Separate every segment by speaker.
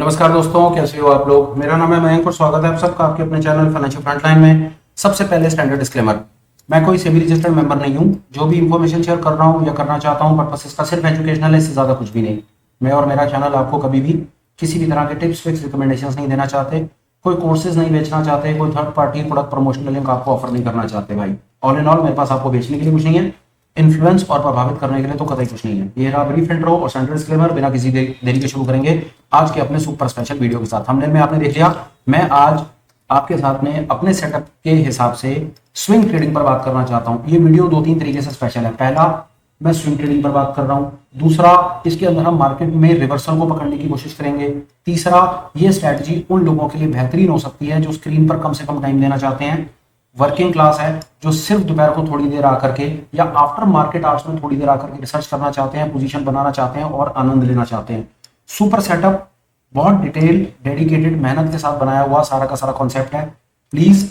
Speaker 1: नमस्कार दोस्तों, कैसे हो आप लोग। मेरा नाम है मयंक और स्वागत है आप सबका आपके अपने चैनल फाइनेंशियल फ्रंटलाइन में। सबसे पहले स्टैंडर्ड डिस्क्लेमर, मैं कोई सेबी रजिस्टर्ड मेंबर नहीं हूं। जो भी इंफॉर्मेशन शेयर कर रहा हूं या करना चाहता हूं पर्पस इसका सिर्फ एजुकेशनल है, इससे ज्यादा कुछ भी नहीं। मैं और मेरा चैनल आपको कभी भी किसी भी तरह के टिप्स फिक्स रिकमेंडेशन नहीं देना चाहते, कोई कोर्सेज नहीं बेचना चाहते, कोई third party product promotional link आपको ऑफर नहीं करना चाहते। भाई ऑल इन ऑल मेरे पास आपको बेचने के लिए कुछ नहीं है, इन्फ्लुएंस और प्रभावित करने के लिए तो कतई कुछ नहीं है। ये रहा ब्रीफ इंट्रो और सेंट्रल डिस्क्लेमर। बिना किसी देरी के शुरू करेंगे आज के अपने सुपर स्पेशल वीडियो के साथ। हमने में आपने देख लिया, मैं आज आपके साथ में अपने सेटअप के हिसाब से स्विंग ट्रेडिंग पर बात करना चाहता हूं। ये वीडियो दो तीन तरीके से स्पेशल है। पहला, मैं स्विंग ट्रेडिंग पर बात कर रहा हूं। दूसरा, इसके अंदर हम मार्केट में रिवर्सल को पकड़ने की कोशिश करेंगे। तीसरा, ये स्ट्रेटजी उन लोगों के लिए बेहतरीन हो सकती है जो स्क्रीन पर कम से कम टाइम देना चाहते हैं, वर्किंग क्लास है, जो सिर्फ दोपहर को थोड़ी देर आकर के या आफ्टर मार्केट आवर्स में थोड़ी देर आकर के रिसर्च करना चाहते हैं, पोजीशन बनाना चाहते हैं और आनंद लेना चाहते हैं। सुपर सेटअप बहुत डिटेल डेडिकेटेड मेहनत के साथ बनाया हुआ सारा का सारा कॉन्सेप्ट है। प्लीज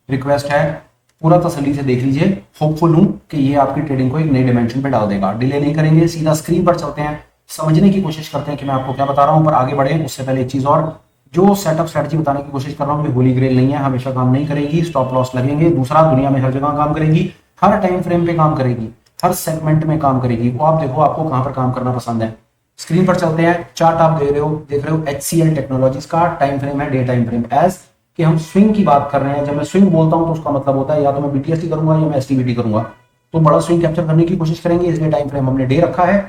Speaker 1: रिक्वेस्ट है, पूरा तसल्ली से देख लीजिए। होपफुल हूं कि ये आपकी ट्रेडिंग को एक नई डिमेंशन पे डाल देगा। डिले नहीं करेंगे, सीधा स्क्रीन पर चलते हैं, समझने की कोशिश करते हैं कि मैं आपको क्या बता रहा हूं। पर आगे बढ़े उससे पहले एक चीज और, जो सेटअप स्ट्रेटजी बताने की कोशिश कर रहा हूं, होली ग्रेल नहीं है, हमेशा काम नहीं करेगी, स्टॉप लॉस लगेंगे। दूसरा, दुनिया में हर जगह काम करेगी, हर टाइम फ्रेम पे काम करेगी, हर सेगमेंट में काम करेगी। वो आप देखो आपको कहां पर काम करना पसंद है। स्क्रीन पर चलते हैं, चार्ट आप देख रहे हो HCL टेक्नोलॉजीज का। टाइम फ्रेम है डे टाइम फ्रेम। एज कि हम स्विंग की बात कर रहे हैं, जब मैं स्विंग बोलता हूं तो उसका मतलब होता है या तो मैं BTST करूंगा या मैं STVT करूंगा, तो बड़ा स्विंग कैप्चर करने की कोशिश करेंगे, इसलिए टाइम फ्रेम हमने डे रखा है।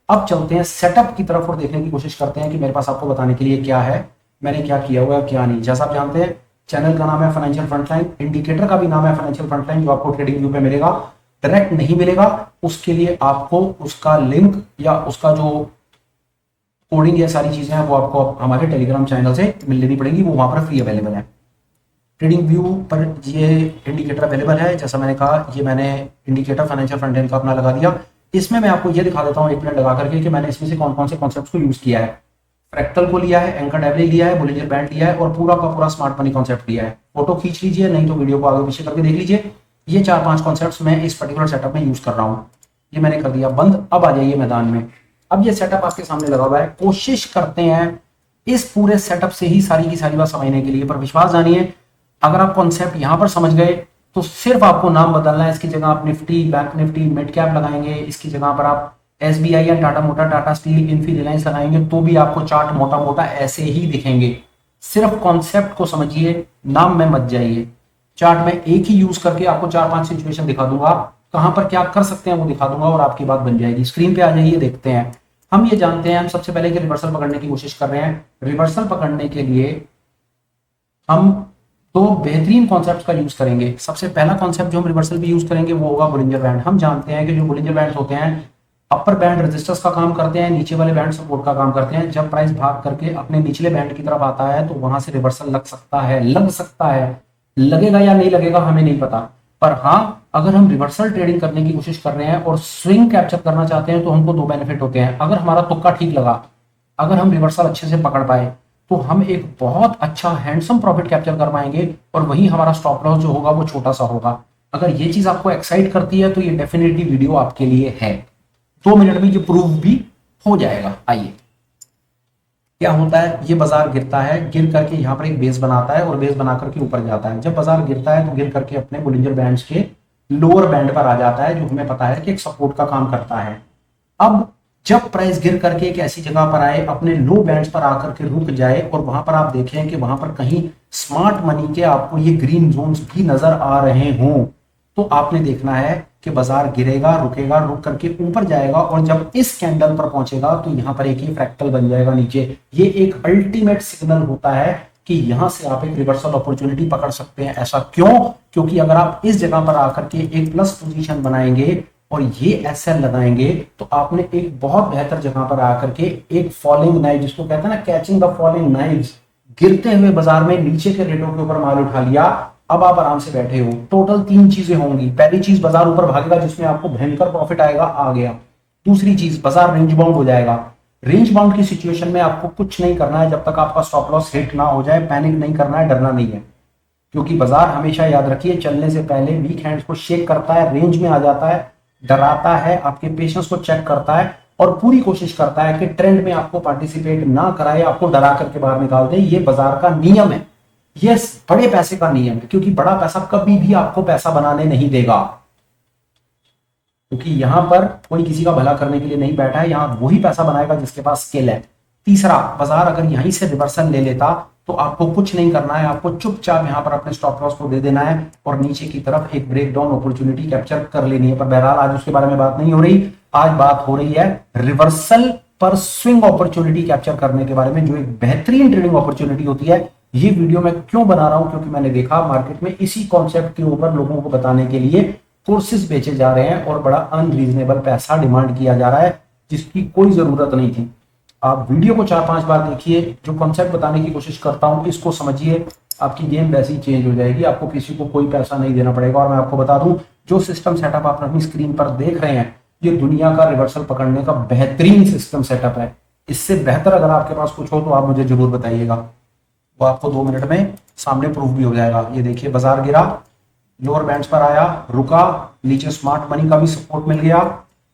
Speaker 1: अब चलते हैं सेटअप की तरफ और देखने की कोशिश करते हैं कि मेरे पास आपको बताने के लिए क्या है, मैंने क्या किया हुआ है क्या नहीं। जैसा आप जानते हैं, चैनल का नाम है फाइनेंशियल फ्रंटलाइन, इंडिकेटर का भी नाम है फाइनेंशियल फ्रंटलाइन, जो आपको ट्रेडिंग व्यू पे मिलेगा, डायरेक्ट नहीं मिलेगा। उसके लिए आपको उसका लिंक या उसका जो कोडिंग या सारी चीजें हैं वो आपको हमारे टेलीग्राम चैनल से मिल लेनी पड़ेगी, वो वहां पर फ्री अवेलेबल है। ट्रेडिंग व्यू पर ये इंडिकेटर अवेलेबल है। जैसा मैंने कहा, ये मैंने इंडिकेटर फाइनेंशियल फ्रंटलाइन का अपना लगा दिया। इसमें मैं आपको ये दिखा देता हूं एक मिनट लगा करके कि मैंने इसमें से कौन कौन से कॉन्सेप्ट्स को यूज किया है। फ्रैक्टल को लिया है, एंकर डेवली लिया है, बोलिंजर बैंड लिया है और पूरा का पूरा स्मार्ट मनी कॉन्सेप्ट लिया है। फोटो खींच लीजिए, नहीं तो वीडियो को आगे पीछे करके देख लीजिए। ये 4-5 कॉन्सेप्ट्स मैं इस पर्टिकुलर सेटअप में यूज कर रहा हूं। ये मैंने कर दिया बंद। अब आ जाइए मैदान में। अब ये सेटअप आपके सामने लगा हुआ है। कोशिश करते हैं इस पूरे सेटअप से ही सारी की सारी बात समझने के लिए, पर विश्वास जानिए, अगर आप कॉन्सेप्ट यहां पर समझ गए तो सिर्फ आपको नाम बदलना है। इसकी जगह आप Nifty, bank Nifty, mid cap लगाएंगे, इसकी जगह पर आप SBI या Tata motor, Tata steel, Infy, Reliance लगाएंगे तो भी आपको चार्ट मोटा मोटा ऐसे ही दिखेंगे। सिर्फ कॉन्सेप्ट को समझिए, नाम में मत जाइए। चार्ट में एक ही यूज करके आपको 4-5 सिचुएशन दिखा दूंगा, कहां पर क्या कर सकते हैं वो दिखा दूंगा और आपकी बात बन जाएगी। स्क्रीन पे आ जाइए, देखते हैं। हम ये जानते हैं, हम सबसे पहले कि रिवर्सल पकड़ने की कोशिश कर रहे हैं। रिवर्सल पकड़ने के लिए हम तो बेहतरीन कॉन्सेप्ट का यूज करेंगे। सबसे पहला कॉन्सेप्ट जो हम रिवर्सल भी यूज करेंगे वो होगा बोलिंजर बैंड। हम जानते हैं कि जो बोलिंजर बैंड होते हैं, अपर बैंड रेजिस्टेंस का काम करते हैं, नीचे वाले बैंड सपोर्ट का काम करते हैं। जब प्राइस भाग करके अपने निचले बैंड की तरफ आता है तो वहां से रिवर्सल लग सकता है, लगेगा या नहीं लगेगा हमें नहीं पता। पर हाँ, अगर हम रिवर्सल ट्रेडिंग करने की कोशिश कर रहे हैं और स्विंग कैप्चर करना चाहते हैं तो हमको दो बेनिफिट होते हैं। अगर हमारा तुक्का ठीक लगा, अगर हम रिवर्सल अच्छे से पकड़ पाए तो हम एक बहुत अच्छा हैंडसम प्रॉफिट कैप्चर कर पाएंगे और वही हमारा स्टॉप लॉस जो होगा वो छोटा सा होगा। अगर ये चीज आपको एक्साइट करती है तो ये डेफिनेटली वीडियो आपके लिए है। 2 मिनट में ये प्रूव भी हो जाएगा। आइए, क्या होता है, ये बाजार गिरता है, गिर करके यहाँ पर एक बेस बनाता है और बेस बना करके ऊपर जाता है। जब बाजार गिरता है तो गिर करके अपने बोलिंजर बैंड्स के लोअर बैंड पर आ जाता है, जो हमें पता है कि एक सपोर्ट का काम करता है। अब जब प्राइस गिर करके एक ऐसी जगह पर आए, अपने लो बैंड्स पर आकर के रुक जाए और वहां पर आप देखें कि वहां पर कहीं स्मार्ट मनी के आपको ये ग्रीन जोन्स भी नजर आ रहे हों, तो आपने देखना है कि बाजार गिरेगा, रुकेगा, रुक करके ऊपर जाएगा और जब इस कैंडल पर पहुंचेगा तो यहां पर एक ही फ्रैक्टल बन जाएगा नीचे। ये एक अल्टीमेट सिग्नल होता है कि यहां से आप एक रिवर्सल अपॉर्चुनिटी पकड़ सकते हैं। ऐसा क्यों? क्योंकि अगर आप इस जगह पर आकर के एक प्लस पोजीशन बनाएंगे और ये SL लगाएंगे तो आपने एक बहुत बेहतर जगह पर आकर के एक फॉलिंग नाइफ, जिसको कहते हैं ना कैचिंग द फॉलिंग नाइव्स, गिरते हुए बाजार में नीचे के रेटों के ऊपर माल उठा लिया। अब आप आराम से बैठे हो। टोटल 3 चीजें होंगी। पहली चीज, बाजार ऊपर भागेगा जिसमें आपको भयंकर प्रॉफिट आएगा, आ गया। दूसरी चीज, बाजार रेंज बाउंड हो जाएगा। रेंज बाउंड की सिचुएशन में आपको कुछ नहीं करना है जब तक आपका स्टॉप लॉस हिट ना हो जाए। पैनिक नहीं करना है, डरना नहीं है, क्योंकि बाजार हमेशा याद रखिए चलने से पहले वीक हैंड्स को शेक करता है, रेंज में आ जाता है, डराता है, आपके पेशेंस को चेक करता है और पूरी कोशिश करता है कि ट्रेंड में आपको पार्टिसिपेट ना कराए, आपको डरा करके बाहर निकाल दे। ये बाजार का नियम है, ये बड़े पैसे का नियम है, क्योंकि बड़ा पैसा कभी भी आपको पैसा बनाने नहीं देगा, क्योंकि यहां पर कोई किसी का भला करने के लिए नहीं बैठा है, यहां वही पैसा बनाएगा जिसके पास स्किल है। तीसरा, बाजार अगर यहीं से रिवर्सल ले लेता तो आपको कुछ नहीं करना है, आपको चुपचाप यहां पर अपने स्टॉप लॉस को दे देना है और नीचे की तरफ एक ब्रेकडाउन अपॉर्चुनिटी कैप्चर कर लेनी है। पर बहरहाल आज उसके बारे में बात नहीं हो रही, आज बात हो रही है रिवर्सल पर स्विंग अपॉर्चुनिटी कैप्चर करने के बारे में, जो एक बेहतरीन ट्रेडिंग अपॉर्चुनिटी होती है। ये वीडियो मैं क्यों बना रहा हूं, क्योंकि मैंने देखा मार्केट में इसी कॉन्सेप्ट के ऊपर लोगों को बताने के लिए कोर्सेज बेचे जा रहे हैं और बड़ा अनरीजनेबल पैसा डिमांड किया जा रहा है, जिसकी कोई जरूरत नहीं थी। आप वीडियो को 4-5 बार देखिए, जो कॉन्सेप्ट बताने की कोशिश करता हूं इसको समझिए, आपकी गेम वैसी चेंज हो जाएगी, आपको किसी को कोई पैसा नहीं देना पड़ेगा। और मैं आपको बता दूं, जो सिस्टम सेटअप आप अपनी स्क्रीन पर देख रहे हैं, ये दुनिया का रिवर्सल पकड़ने का बेहतरीन सिस्टम सेटअप है। इससे बेहतर अगर आपके पास कुछ हो तो आप मुझे जरूर बताइएगा, वो आपको 2 मिनट में सामने प्रूफ भी हो जाएगा। ये देखिए, बाजार गिरा, लोअर बैंड्स पर आया, रुका, नीचे स्मार्ट मनी का भी सपोर्ट मिल गया,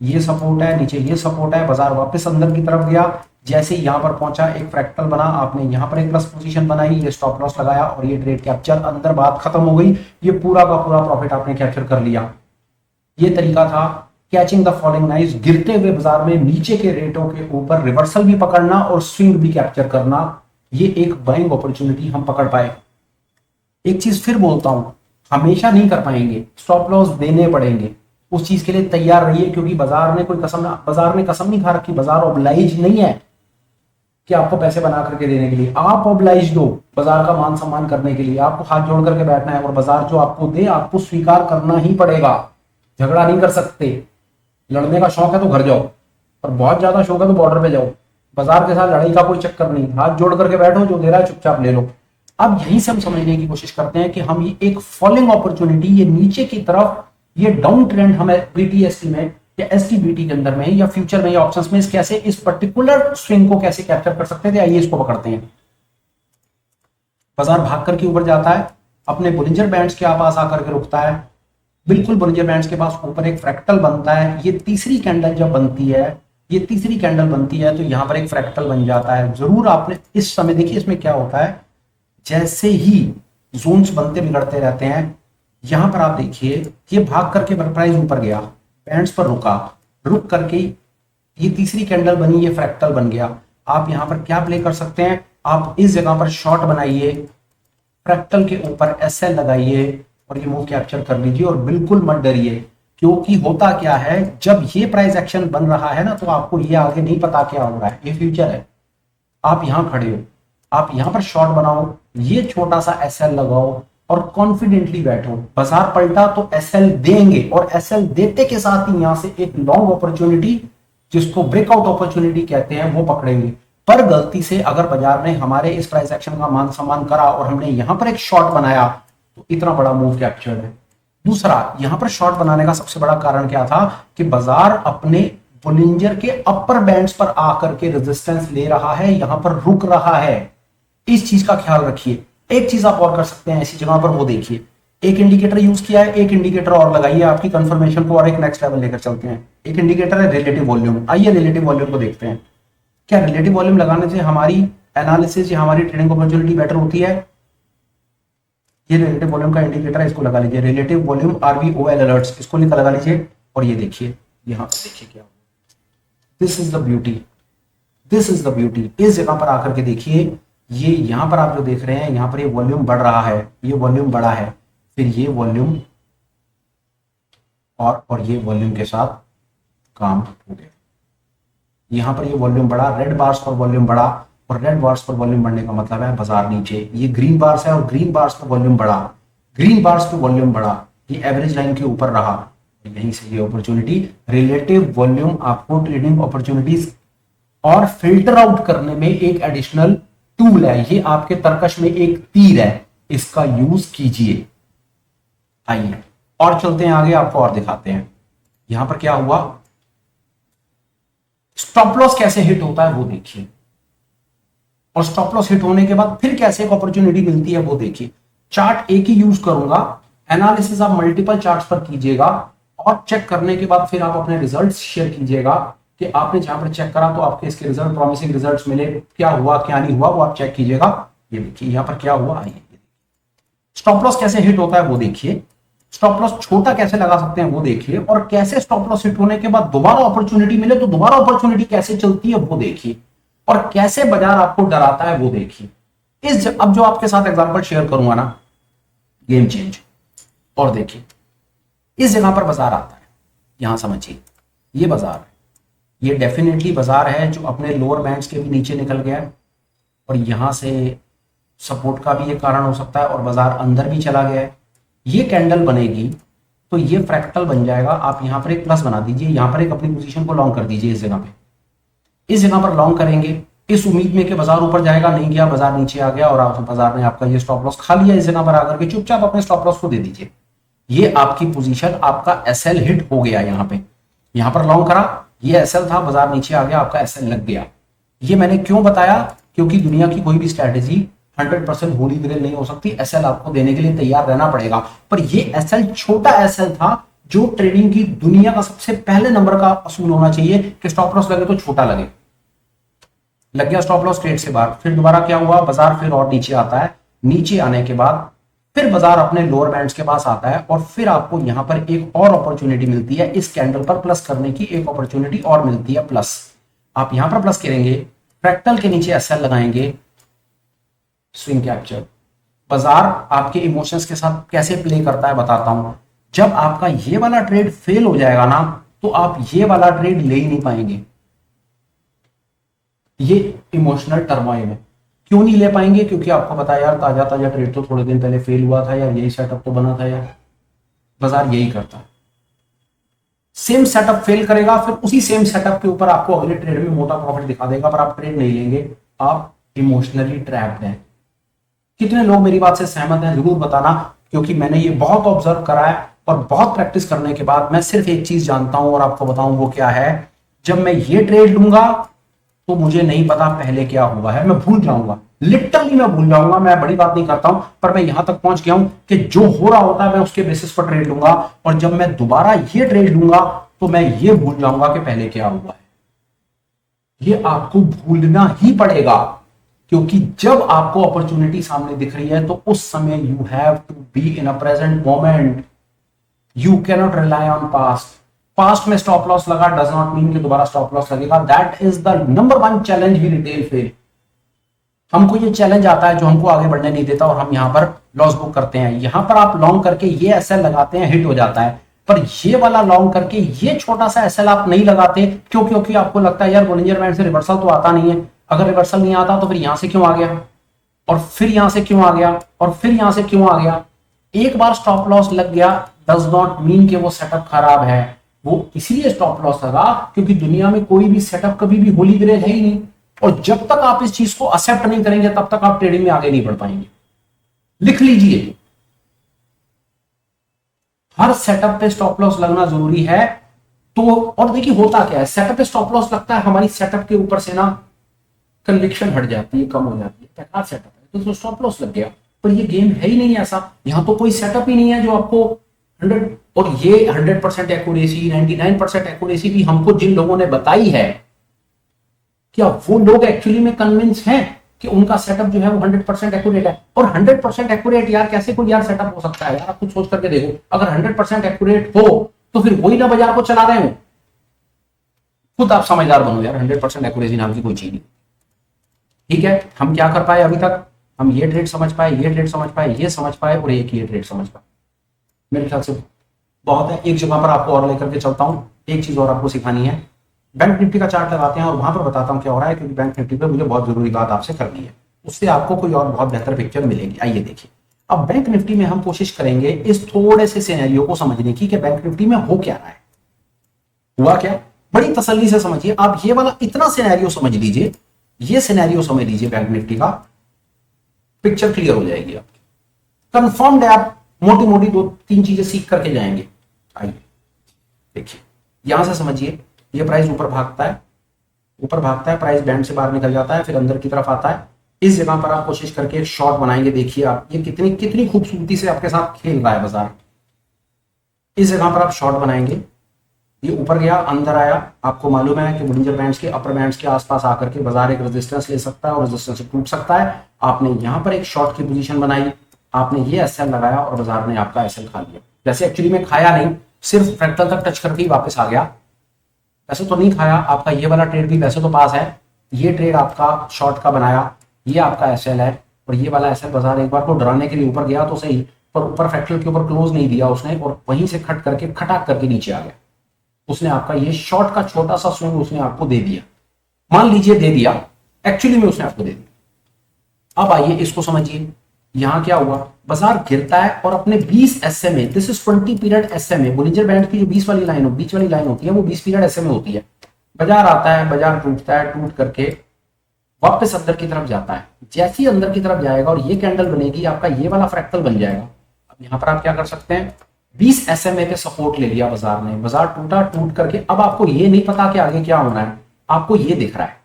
Speaker 1: ये सपोर्ट है, नीचे ये सपोर्ट है, बाजार वापस अंदर की तरफ गया। जैसे यहां पर पहुंचा एक फ्रैक्टल बना, आपने यहां पर एक प्लस पोजीशन बनाई, ये स्टॉप लॉस लगाया और ये ट्रेड कैप्चर, अंदर बात खत्म हो गई, ये पूरा का पूरा प्रॉफिट आपने कैप्चर कर लिया। ये तरीका था कैचिंग द फॉलिंग नाइफ, गिरते हुए बाजार में नीचे के रेटों के ऊपर रिवर्सल भी पकड़ना और स्विंग भी कैप्चर करना। ये एक बाइंग अपॉर्चुनिटी हम पकड़ पाए। एक चीज फिर बोलता हूं, हमेशा नहीं कर पाएंगे, स्टॉप लॉस देने पड़ेंगे, उस चीज के लिए तैयार रहिए, क्योंकि बाजार ने कसम नहीं खा रखी, बाजार ऑब्लाइज नहीं है कि आपको पैसे बना करके देने के लिए। आप ऑब्लाइज हो बाजार का मान सम्मान करने के लिए, आपको हाथ जोड़ करके बैठना है और बाजार जो आपको दे आपको स्वीकार करना ही पड़ेगा। झगड़ा नहीं कर सकते। लड़ने का शौक है तो घर जाओ, और बहुत ज्यादा शौक है तो बॉर्डर पे जाओ। बाजार के साथ लड़ाई का कोई चक्कर नहीं, हाथ जोड़ करके बैठो, जो दे रहा है चुपचाप ले लो। अब यहीं से हम समझने की कोशिश करते हैं कि हम ये एक फॉलिंग अपॉर्चुनिटी, ये नीचे की तरफ, ये डाउन ट्रेंड हमें बीटीएसटी में या एसटीबीटी के अंदर में या फ्यूचर में या ऑप्शंस में कैसे इस पर्टिकुलर स्विंग को कैसे कैप्चर कर सकते थे। आइए इसको पकड़ते हैं। बाजार भाग करके ऊपर जाता है, अपने बोलिंजर बैंड्स के पास आकर के रुकता है, बिल्कुल बोलिंजर बैंड्स के पास ऊपर एक फ्रैक्टल बनता है। ये तीसरी कैंडल जब बनती है, तो यहां पर एक फ्रैक्टल बन जाता है। जरूर आपने इस समय देखिए, इसमें क्या होता है, जैसे ही जोन्स बनते बिगड़ते रहते हैं, यहां पर आप देखिए ये भाग करके प्राइस ऊपर गया, बैंड्स पर रुक करके ये तीसरी कैंडल बनी, ये फ्रैक्टल बन गया। आप यहां पर क्या प्ले कर सकते हैं, आप इस जगह पर शॉर्ट बनाइए, फ्रैक्टल के ऊपर एसएल लगाइए और ये मूव कैप्चर कर लीजिए। और बिल्कुल मत डरिए, क्योंकि होता क्या है, जब ये प्राइस एक्शन बन रहा है ना, तो आपको ये आगे नहीं पता क्या हो रहा है, ये फ्यूचर है। आप यहां खड़े हो, आप यहां पर शॉर्ट बनाओ, ये छोटा सा एसएल लगाओ और कॉन्फिडेंटली बैठो। बाजार पलटा तो एसएल देंगे, और एसएल देते के साथ ही यहां से एक लॉन्ग अपॉर्चुनिटी, जिसको ब्रेकआउट अपॉर्चुनिटी कहते हैं, वो पकड़ेंगे। पर गलती से अगर बाजार ने हमारे इस प्राइस एक्शन का मान सम्मान करा और हमने यहां पर एक शॉर्ट बनाया, तो इतना बड़ा मूव कैप्चर्ड है। दूसरा, यहां पर शॉर्ट बनाने का सबसे बड़ा कारण क्या था कि बाजार अपने बोलिंजर के अपर बैंड्स पर आकर के रेजिस्टेंस ले रहा है, यहां पर रुक रहा है। इस चीज का ख्याल रखिए। एक चीज आप और कर सकते हैं ऐसी जगह पर, वो देखिए, एक इंडिकेटर यूज किया है, एक इंडिकेटर और लगाइए आपकी कंफर्मेशन को और एक नेक्स्ट लेवल लेकर चलते हैं। एक इंडिकेटर है रिलेटिव वॉल्यूम। आइए रिलेटिव वॉल्यूम को देखते हैं। क्या रिलेटिव वॉल्यूम लगाने से हमारी एनालिसिस या हमारी ट्रेडिंग अपॉर्चुनिटी बेटर होती है? ये रिलेटिव वॉल्यूम का इंडिकेटर है, इसको लगा लीजिए, रिलेटिव वॉल्यूम आरवीओएल अलर्ट्स, इसको लगा लीजिए और ये देखिए, यहां पर देखिए क्या, this is the beauty, this is the beauty. इस जगह पर आकर के देखिए, ये यहां पर आप जो देख रहे हैं, यहां पर ये वॉल्यूम बढ़ रहा है, ये वॉल्यूम बढ़ा है, फिर ये वॉल्यूम और ये वॉल्यूम के साथ काम हो गया। यहां पर ये वॉल्यूम बढ़ा, रेड बार्स पर वॉल्यूम बढ़ा, और रेड बार्स पर वॉल्यूम बढ़ने का मतलब है बाजार नीचे। ये ग्रीन बार्स है और ग्रीन बार्स पर वॉल्यूम बढ़ा, ग्रीन बार्स पर वॉल्यूम बढ़ा, ये एवरेज लाइन के ऊपर रहा। यहीं से ये अपॉर्चुनिटी, रिलेटिव वॉल्यूम आपको ट्रेडिंग अपॉर्चुनिटीज और फिल्टर आउट करने में एक एडिशनल टूल है। ये आपके तर्कश में एक तीर है, इसका यूज कीजिए। आइए और चलते हैं आगे, आपको और दिखाते हैं। यहां पर क्या हुआ, स्टॉप लॉस कैसे हिट होता है वो देखिए, और स्टॉप लॉस हिट होने के बाद फिर कैसे एक अपॉर्चुनिटी मिलती है वो देखिए। चार्ट एक ही यूज करूंगा, एनालिसिस आप मल्टीपल चार्ट्स पर कीजिएगा और चेक करने के बाद फिर आप अपने रिजल्ट्स शेयर कीजिएगा। कि आपने जहां पर चेक करा तो आपके इसके रिजल्ट प्रॉमिसिंग रिजल्ट्स मिले, क्या हुआ क्या नहीं हुआ वो आप चेक कीजिएगा। ये देखिए यहां पर क्या हुआ, आइए स्टॉप लॉस कैसे हिट होता है वो देखिए, स्टॉप लॉस छोटा कैसे लगा सकते हैं वो देखिए, और कैसे स्टॉप लॉस हिट होने के बाद दोबारा अपॉर्चुनिटी मिले तो दोबारा अपॉर्चुनिटी कैसे चलती है वो देखिए, और कैसे बाजार आपको डराता है वो देखिए। अब जो आपके साथ एग्जांपल शेयर करूंगा ना, गेम चेंज, और देखिए इस जगह पर बाजार आता है, यहां समझिए ये बाजार है, ये डेफिनेटली बाजार है जो अपने लोअर बैंड्स के भी नीचे निकल गया है, और यहां से सपोर्ट का भी ये कारण हो सकता है, और बाजार अंदर भी चला गया है। ये कैंडल बनेगी तो ये फ्रैक्टल बन जाएगा, आप यहां पर एक प्लस बना दीजिए, यहां पर एक अपनी पोजीशन को लॉन्ग कर दीजिए इस जगह पे, इस जगह पर लॉन्ग करेंगे इस उम्मीद में कि बाजार ऊपर जाएगा, नहीं गया, बाजार नीचे आ गया और आप बाजार ने आपका ये स्टॉप लॉस खा लिया, इस जगह पर आकर के चुपचाप अपने स्टॉप लॉस को दे दीजिए। ये आपकी पोजीशन, आपका एसएल हिट हो गया, यहां पर लॉन्ग करा, ये एसएल था, बाजार नीचे आ गया, आपका एसएल लग गया। ये मैंने क्यों बताया, क्योंकि दुनिया की कोई भी स्ट्रैटेजी 100% होली ग्रेल नहीं हो सकती, एसएल आपको देने के लिए तैयार रहना पड़ेगा। पर ये एसएल छोटा एसएल था जो ट्रेडिंग की दुनिया का सबसे पहले नंबर का असूल होना चाहिए कि स्टॉप लॉस लगे तो छोटा लगे। लग गया स्टॉप लॉस ट्रेड से बाहर, फिर दोबारा क्या हुआ, बाजार फिर और नीचे आता है, नीचे आने के बाद फिर बाजार अपने लोअर बैंड्स के पास आता है, और फिर आपको यहां पर एक और अपॉर्चुनिटी मिलती है, इस कैंडल पर प्लस करने की एक अपॉर्चुनिटी और मिलती है प्लस। आप यहां पर प्लस करेंगे, फ्रैक्टल के नीचे एसएल लगाएंगे, स्विंग कैप्चर। बाजार आपके इमोशंस के साथ कैसे प्ले करता है बताता हूं। जब आपका ये वाला ट्रेड फेल हो जाएगा ना, तो आप ये वाला ट्रेड ले ही नहीं पाएंगे। ये इमोशनल टर्मोइल है, क्यों नहीं ले पाएंगे, क्योंकि आपको पता है यार ताजा ताजा ट्रेड तो थोड़े दिन पहले फेल हुआ था यार, यही सेटअप तो बना था यार। बाजार यही करता है, सेम सेटअप फेल करेगा, फिर उसी सेम सेटअप के ऊपर आपको अगले ट्रेड में मोटा प्रॉफिट दिखा देगा, पर आप ट्रेड नहीं लेंगे, आप इमोशनली ट्रैप्ड हैं। कितने लोग मेरी बात से सहमत हैं जरूर बताना, क्योंकि मैंने ये बहुत ऑब्जर्व करा है, और बहुत प्रैक्टिस करने के बाद मैं सिर्फ एक चीज जानता हूं और आपको बताऊं वो क्या है। जब मैं ये ट्रेड लूंगा तो मुझे नहीं पता पहले क्या हुआ है, मैं भूल जाऊंगा, लिटरली मैं भूल जाऊंगा। मैं बड़ी बात नहीं करता हूं, पर मैं यहां तक पहुंच गया हूं कि जो हो रहा होता है मैं उसके बेसिस पर ट्रेड लूंगा, और जब मैं दोबारा ये ट्रेड लूंगा तो मैं ये भूल जाऊंगा कि पहले क्या हुआ है। ये आपको भूलना ही पड़ेगा, क्योंकि जब आपको अपॉर्चुनिटी सामने दिख रही है तो उस समय you have to be in a present moment. You cannot rely on past. Past में स्टॉप लॉस लगा डज नॉट मीन कि दोबारा स्टॉप लॉस लगेगा। That is the number one challenge we retail fail. हमको ये चैलेंज आता है जो हमको आगे बढ़ने नहीं देता, और हम यहां पर लॉस बुक करते हैं। यहां पर आप लॉन्ग करके ये एसएल लगाते हैं, हिट हो जाता है, पर ये वाला लॉन्ग करके ये छोटा सा एसएल आप नहीं लगाते। क्यों? क्योंकि आपको लगता है यार बोलिंजर बैंड से रिवर्सल तो आता नहीं है, अगर रिवर्सल नहीं आता तो फिर यहां से क्यों आ गया, और फिर यहां से क्यों आ गया, और फिर यहां से क्यों आ गया। एक बार स्टॉप लॉस लग गया डज नॉट मीन कि वो सेटअप खराब है। वो इसलिए स्टॉप लॉस लगा क्योंकि दुनिया में कोई भी सेटअप कभी भी होली ग्रेल है ही नहीं, और जब तक आप इस चीज को एक्सेप्ट नहीं करेंगे तब तक आप ट्रेडिंग में आगे नहीं बढ़ पाएंगे। लिख लीजिए, हर सेटअप पे स्टॉप लॉस लगना जरूरी है। तो और देखिए होता क्या है, सेटअप पे स्टॉप लॉस लगता है, हमारी सेटअप के ऊपर से ना कन्विक्शन हट जाती है, कम हो जाती है, बेकार सेटअप है तो स्टॉप लॉस लग गया। पर ये गेम है ही नहीं ऐसा, यहां तो कोई सेटअप ही नहीं है जो आपको 100, और ये 100% एक्यूरेसी 99% एक्यूरेसी भी हमको जिन लोगों ने बताई है, क्या वो लोग एक्चुअली में कन्विंस हैं कि उनका सेटअप जो है वो 100% एक्यूरेट है। और 100% एक्यूरेट यार कैसे कोई यार सेटअप हो सकता है यार, आप कुछ सोच करके देखो। अगर 100% एक्यूरेट हो तो फिर वही ना बाजार को चला रहे हो। खुद आप समझदार बनो यार, 100% एक्यूरेसी नाम की कोई चीज नहीं। ठीक है, हम क्या कर पाए अभी तक, हम ये ट्रेड समझ पाए, ये ट्रेड समझ पाए, ये समझ पाए, और एक ये ट्रेड समझ पाए। मेरे ख्याल से बहुत है। एक जगह पर आपको और लेकर के चलता हूं, एक चीज और आपको सिखानी है। बैंक निफ्टी का चार्ट लगाते हैं और वहां पर बताता हूं क्या हो रहा है, क्योंकि बैंक निफ्टी पे मुझे बहुत जरूरी बात आपसे करनी है, उससे आपको कोई और बहुत बेहतर पिक्चर मिलेगी। आइए देखिए, अब बैंक निफ्टी में हम कोशिश करेंगे इस थोड़े से सिनेरियो को समझने की कि बैंक निफ्टी में हो क्या रहा है, हुआ क्या। बड़ी तसल्ली से समझिए, आप ये वाला इतना सिनेरियो समझ लीजिए, ये सिनेरियो समझ लीजिए बैंक निफ्टी का, पिक्चर क्लियर हो जाएगी आपकी। कंफर्म्ड है, आप मोटी मोटी 2-3 चीजें सीख करके जाएंगे। आइए देखिए, यहां से समझिए, ये प्राइस ऊपर भागता है, ऊपर भागता है, प्राइस बैंड से बाहर निकल जाता है, फिर अंदर की तरफ आता है। इस जगह पर आप कोशिश करके एक शॉट बनाएंगे। देखिए आप, ये कितनी कितनी खूबसूरती से आपके साथ खेल रहा है बाजार। इस जगह पर आप शॉट बनाएंगे, ये ऊपर गया, अंदर आया, आपको मालूम है कि बोलिंजर बैंड्स के अपर बैंड्स के आसपास आकर के बाजार एक रेजिस्टेंस ले सकता है और रेजिस्टेंस से टूट सकता है। आपने यहाँ पर एक शॉर्ट की पोजीशन बनाई, आपने ये एसएल लगाया और बाजार ने आपका एसएल खा लिया। वैसे एक्चुअली में खाया नहीं, सिर्फ फ्रैक्टल तक टच करके ही वापस आ गया, वैसे तो नहीं खाया। आपका ये वाला ट्रेड भी वैसे तो पास है, ये ट्रेड आपका शॉर्ट का बनाया, ये आपका एसएल है और ये वाला एसएल बाजार एक बार को डराने के लिए ऊपर गया तो सही, पर ऊपर फ्रैक्टल के ऊपर क्लोज नहीं दिया उसने और वहीं से खट करके खटाक करके नीचे आ गया। उसने आपका ये शॉर्ट का छोटा सा स्विंग उसने आपको दे दिया, मान लीजिए दे दिया, एक्चुअली में उसने आपको दे दिया। अब आइए इसको समझिए, यहां क्या हुआ, बाजार गिरता है और अपने 20 SMA, this is 20 period SMA, Bollinger band की जो 20 वाली लाइन बीच वाली लाइन होती है वो 20 पीरियड एसएमए होती है। बाजार आता है, बाजार टूटता है, टूट करके वापस अंदर की तरफ जाता है। जैसे ही अंदर की तरफ जाएगा और ये कैंडल बनेगी, आपका ये वाला फ्रैक्टल बन जाएगा। अब यहां पर आप क्या कर सकते हैं, 20 एसएमए पे सपोर्ट ले लिया बाजार ने, बाजार टूटा, टूट करके अब आपको ये नहीं पता कि आगे क्या होना है, आपको ये दिख रहा है,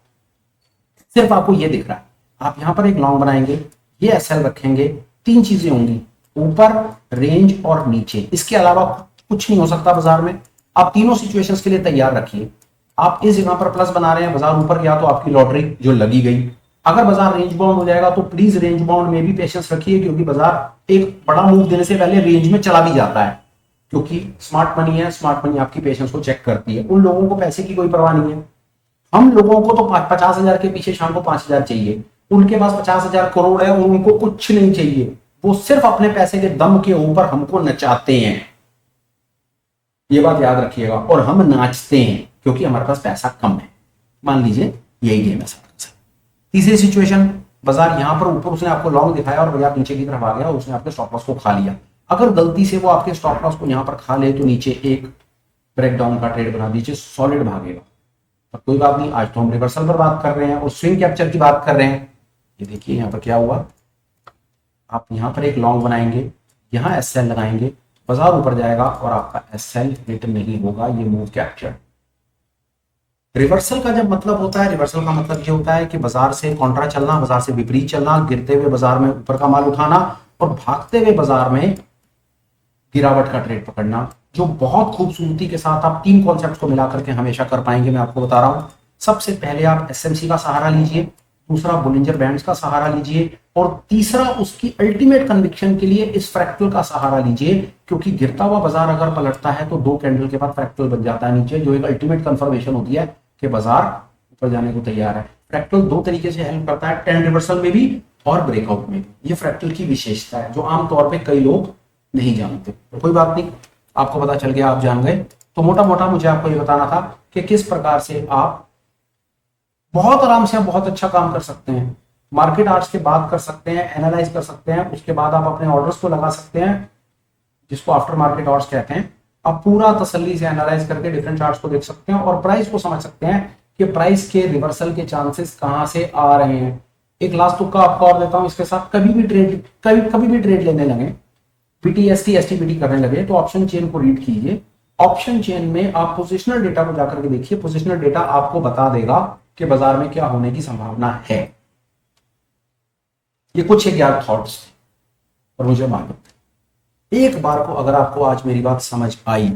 Speaker 1: सिर्फ आपको ये दिख रहा है। आप यहां पर एक लॉन्ग बनाएंगे, ये एसएल रखेंगे, 3 चीजें होंगी, ऊपर, रेंज और नीचे, इसके अलावा कुछ नहीं हो सकता बाजार में। आप तीनों सिचुएशंस के लिए तैयार रखिए। आप इस जगह पर प्लस बना रहे हैं, बाजार ऊपर गया तो आपकी लॉटरी जो लगी गई। अगर बाजार रेंज बाउंड हो जाएगा तो प्लीज रेंज बाउंड में भी पेशेंस रखिए, क्योंकि बाजार एक बड़ा मूव देने से पहले रेंज में चला भी जाता है, क्योंकि स्मार्ट मनी है, स्मार्ट मनी आपकी पेशेंस को चेक करती है। उन लोगों को पैसे की कोई परवाह नहीं है, हम लोगों को तो 50,000 के पीछे शाम को 5,000 चाहिए, उनके पास 50,000 करोड़ है, उनको कुछ नहीं चाहिए, वो सिर्फ अपने पैसे के दम के ऊपर हमको नचाते हैं, ये बात याद रखिएगा। और हम नाचते हैं क्योंकि हमारे पास पैसा कम है, मान लीजिए यही गेम है सारा। तीसरी सिचुएशन, बाजार यहां पर ऊपर उसने आपको लॉन्ग दिखाया और बाजार नीचे की तरफ आ गया, उसने आपके स्टॉप लॉस को खा लिया। अगर गलती से वो आपके स्टॉप लॉस को यहां पर खा ले तो नीचे एक ब्रेकडाउन का ट्रेड बना दीजिए, सॉलिड भागेगा। पर कोई बात नहीं, आज तो हम रिवर्सल पर बात कर रहे हैं और स्विंग कैप्चर की बात कर रहे हैं। ये देखिए यहां पर क्या हुआ, आप यहां पर एक लॉन्ग बनाएंगे, यहां एसएल लगाएंगे, बाजार ऊपर जाएगा और आपका एसएल हिट नहीं होगा, ये मूव कैप्चर। रिवर्सल का जब मतलब होता है, रिवर्सल का मतलब ये होता है कि बाजार से कॉन्ट्रा चलना, बाजार से विपरीत चलना, गिरते हुए बाजार में ऊपर का माल उठाना और भागते हुए बाजार में गिरावट का ट्रेड पकड़ना, जो बहुत खूबसूरती के साथ आप 3 कॉन्सेप्ट को मिलाकर के हमेशा कर पाएंगे। मैं आपको बता रहा हूं, सबसे पहले आप एसएमसी का सहारा लीजिए, दूसरा बोलिंजर बैंड्स का सहारा लीजिए और तीसरा उसकी अल्टीमेट कन्विक्शन के लिए इस फ्रैक्टल का सहारा लीजिए, क्योंकि गिरता हुआ बाजार अगर पलटता है तो 2 कैंडल के बाद फ्रैक्टल बन जाता है नीचे, जो एक अल्टीमेट कंफर्मेशन होती है कि बाजार ऊपर जाने को तैयार है। फ्रैक्टल 2 तरीके से हेल्प करता है, ट्रेंड रिवर्सल में भी और ब्रेकआउट में भी। ये फ्रैक्टल की विशेषता है जो आमतौर पर कई लोग नहीं जानते। तो कोई बात नहीं, आपको पता चल गया, आप जान गए। तो मोटा मोटा मुझे आपको ये बताना था कि किस प्रकार से आप बहुत आराम से आप बहुत अच्छा काम कर सकते हैं, मार्केट आवर्स के बाद कर सकते हैं, एनालाइज कर सकते हैं, उसके बाद आप अपने ऑर्डर्स को लगा सकते हैं, जिसको आफ्टर मार्केट आवर्स कहते हैं। आप पूरा तसल्ली से एनालाइज करके डिफरेंट चार्ट्स को देख सकते हैं और प्राइस को समझ सकते हैं कि प्राइस के रिवर्सल के चांसेस कहां से आ रहे हैं। एक लास्ट तुक्का आपको और देता हूं इसके साथ, कभी भी ट्रेड लेने लगे, पीटीएसटी एसटीपीटी करने लगे, तो ऑप्शन चेन को रीड कीजिए। ऑप्शन चेन में आप पोजिशनल डेटा को जाकर के देखिए, पोजिशनल डेटा आपको बता देगा कि बाजार में क्या होने की संभावना है। ये कुछ 11 थॉट्स और मुझे मालूम, एक बार को अगर आपको आज मेरी बात समझ आई,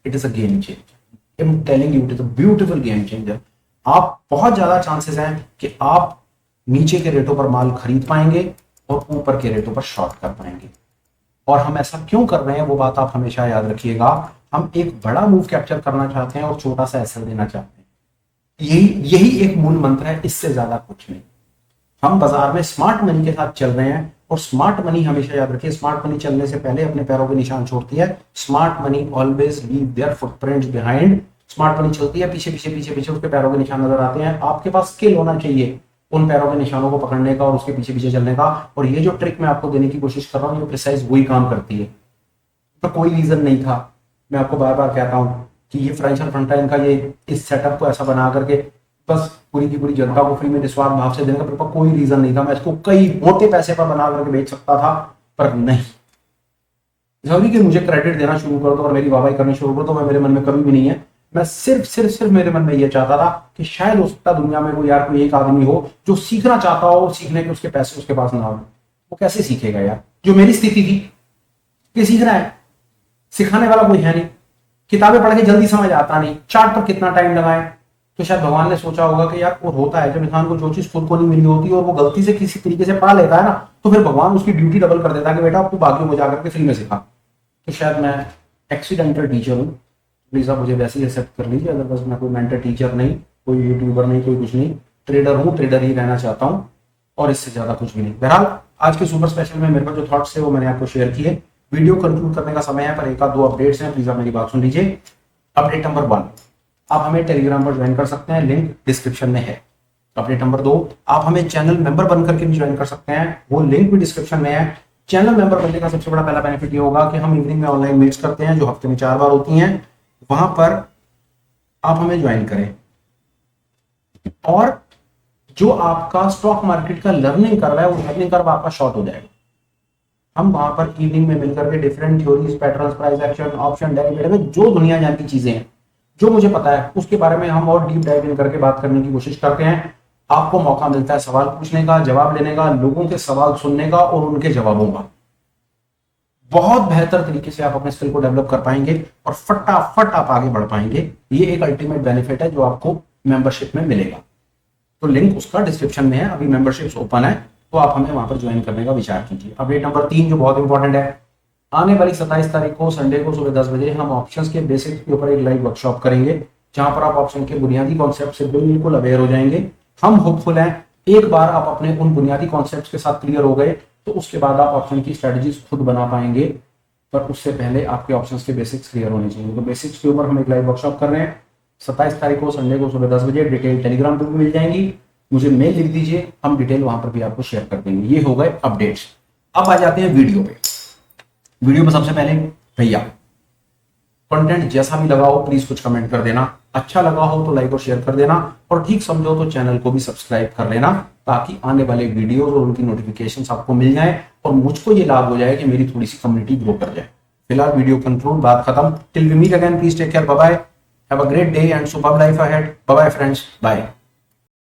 Speaker 1: it is a game changer. I am telling you, it is a beautiful game changer. आप बहुत ज्यादा चांसेस हैं कि आप नीचे के रेटों पर माल खरीद पाएंगे और ऊपर के रेटों पर शॉर्ट कर पाएंगे। और हम ऐसा क्यों कर रहे हैं वो बात आप हमेशा याद रखिएगा। हम एक बड़ा मूव कैप्चर करना चाहते हैं और छोटा सा एसएल देना चाहते हैं। यही एक मूल मंत्र है, इससे ज्यादा कुछ नहीं। हम बाजार में स्मार्ट मनी के साथ चल रहे हैं और स्मार्ट मनी हमेशा याद रखिए, स्मार्ट मनी चलने से पहले अपने पैरों के निशान छोड़ती है। Smart money always leave their footprints behind. Smart money चलती है, पीछे पीछे पीछे पीछे उसके पैरों के निशान नजर आते हैं। आपके पास स्किल होना चाहिए उन पैरों के निशानों को पकड़ने का और उसके पीछे पीछे चलने का। और ये जो ट्रिक मैं आपको देने की कोशिश कर रहा हूँ, ये प्रिसाइज वही काम करती है। तो कोई रीजन नहीं था, मैं आपको बार बार कहता हूं कि ये फाइनेंशियल फ्रंटलाइन का ये इस सेटअप को ऐसा बना करके बस पूरी की पूरी जनता को फ्री में निस्वार्थ भाव से देने का मेरे पास कोई रीजन नहीं था। मैं इसको कई मोटे पैसे पर बना करके बेच सकता था, पर नहीं। जरूरी कि मुझे क्रेडिट देना शुरू कर दो और मेरी वाहवाही करनी शुरू कर दो, मैं मेरे मन में कभी भी नहीं है। मैं सिर्फ मेरे मन में यह चाहता था कि शायद हो सकता दुनिया में कोई एक आदमी हो जो सीखना चाहता हो, सीखने के उसके पैसे उसके पास ना हो। वो कैसे सीखेगा यार, जो मेरी स्थिति थी कि सीखना है, सिखाने वाला कोई है नहीं। किताबें पढ़ के जल्दी समझ आता नहीं, चार्ट पर कितना टाइम लगाएं। तो शायद भगवान ने सोचा होगा कि यार वो होता है जब इंसान को जो चीज खुद को नहीं मिली होती और वो गलती से किसी तरीके से पढ़ा लेता है ना, तो फिर भगवान उसकी ड्यूटी डबल कर देता है कि बेटा अब तू बाकियों को जाकर के फ्री में सिखा। तो शायद मैं एक्सीडेंटल टीचर हूँ, प्लीज आप मुझे वैसे ही एक्सेप्ट कर लीजिए, अदरवाइज मैं कोई मेंटर टीचर नहीं, कोई यूट्यूबर नहीं, कोई कुछ नहीं, ट्रेडर हूँ, ट्रेडर ही रहना चाहता हूँ और इससे ज्यादा कुछ भी नहीं। बहरहाल आज के सुपर स्पेशल में मेरे पास जो थॉट्स थे वो मैंने आपको शेयर किए। वीडियो कंक्लूड करने का समय है, पर एक आध दो अपडेट्स हैं, प्लीज आप मेरी बात सुन लीजिए। अपडेट नंबर 1, आप हमें टेलीग्राम पर ज्वाइन कर सकते हैं, लिंक डिस्क्रिप्शन में है। अपडेट नंबर 2, आप हमें चैनल मेंबर बनकर के भी ज्वाइन कर सकते हैं, वो लिंक भी डिस्क्रिप्शन में है। चैनल मेंबर बनने का सबसे बड़ा पहला बेनिफिट ये होगा कि हम इवनिंग में ऑनलाइन मीट्स करते हैं जो हफ्ते में 4 बार होती हैं, वहां पर आप हमें ज्वाइन करें। और जो आपका स्टॉक मार्केट का लर्निंग कर रहा है वो लर्निंग कर्व आपका शॉर्ट हो जाएगा। हम वहां पर इवनिंग में मिलकर के different theories, patterns, price action, option, derivative, जो दुनिया जान की चीजें हैं, जो मुझे पता है उसके बारे में हम और डीप डाइव इन करके बात करने की कोशिश करते हैं। आपको मौका मिलता है सवाल पूछने का, जवाब लेने का, लोगों के सवाल सुनने का और उनके जवाबों का। बहुत बेहतर तरीके से आप अपने स्किल को डेवलप कर पाएंगे और फटाफट आप आगे बढ़ पाएंगे। ये एक अल्टीमेट बेनिफिट है जो आपको मेंबरशिप में मिलेगा। तो लिंक उसका डिस्क्रिप्शन में है, अभी मेंबरशिप ओपन है, तो आप हमें वहां पर ज्वाइन करने का विचार कीजिए। अपडेट नंबर 3 जो बहुत इंपॉर्टेंट है, आने वाली 27 तारीख को संडे को सुबह 10 बजे हम ऑप्शंस के बेसिक्स के ऊपर एक लाइव वर्कशॉप करेंगे, जहां पर आप ऑप्शन के बुनियादी कॉन्सेप्ट से बिल्कुल अवेयर हो जाएंगे। हम होपफुल हैं एक बार आप अपने उन बुनियादी कॉन्सेप्ट के साथ क्लियर हो गए तो उसके बाद आप ऑप्शन की स्ट्रेटजीज खुद बना पाएंगे, पर उससे पहले आपके ऑप्शंस के बेसिक्स क्लियर होने चाहिए। तो बेसिक्स के ऊपर हम एक लाइव वर्कशॉप कर रहे हैं 27 तारीख को संडे को सुबह 10 बजे। डिटेल टेलीग्राम पर भी मिल जाएंगी, मुझे मेल लिख दीजिए, हम डिटेल वहां पर भी आपको शेयर कर देंगे। ये हो गए अपडेट्स। अब आ जाते हैं वीडियो पे। वीडियो में सबसे पहले भैया कंटेंट जैसा भी लगा हो प्लीज कुछ कमेंट कर देना, अच्छा लगा हो तो लाइक और शेयर कर देना, और ठीक समझो तो चैनल को भी सब्सक्राइब कर लेना, ताकि आने वाले वीडियोस और उनकी नोटिफिकेशंस आपको मिल जाए और मुझको ये लाभ हो जाए कि मेरी थोड़ी सी कम्युनिटी ग्रो कर जाए। फिलहाल वीडियो कंक्लूड, बात खत्म। Till we meet again, please take care, bye bye, have a great day and superb life ahead. Bye bye friends, bye.